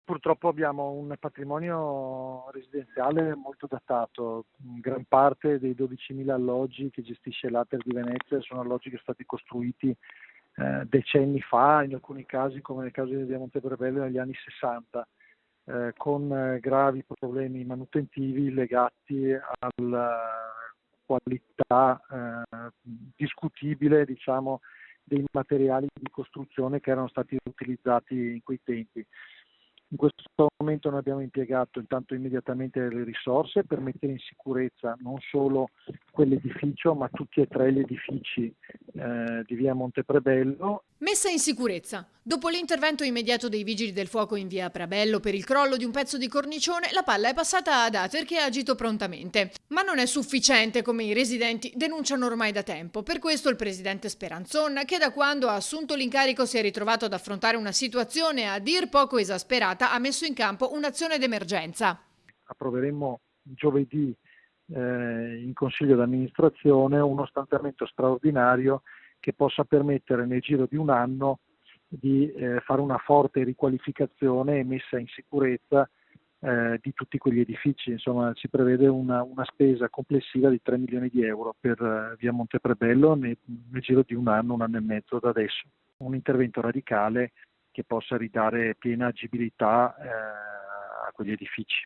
Purtroppo abbiamo un patrimonio residenziale molto datato. Gran parte dei 12.000 alloggi che gestisce l'Ater di Venezia sono alloggi che sono stati costruiti decenni fa, in alcuni casi, come nel caso di Via Montebrebello, negli anni 60, con gravi problemi manutentivi legati alla qualità discutibile, diciamo, dei materiali di costruzione che erano stati utilizzati in quei tempi. In questo momento noi abbiamo impiegato intanto immediatamente le risorse per mettere in sicurezza non solo quell'edificio, ma tutti e tre gli edifici di via Monteprebello. Messa in sicurezza. Dopo l'intervento immediato dei vigili del fuoco in via Prabello per il crollo di un pezzo di cornicione, la palla è passata ad Ater, che ha agito prontamente. Ma non è sufficiente, come i residenti denunciano ormai da tempo. Per questo il presidente Speranzon, che da quando ha assunto l'incarico si è ritrovato ad affrontare una situazione a dir poco esasperata, ha messo in campo un'azione d'emergenza. Approveremo giovedì in Consiglio d'amministrazione uno stanziamento straordinario che possa permettere nel giro di un anno di fare una forte riqualificazione e messa in sicurezza di tutti quegli edifici. Insomma, si prevede una spesa complessiva di 3 milioni di euro per via Monteprebello nel giro di un anno e mezzo da adesso. Un intervento radicale che possa ridare piena agibilità a quegli edifici.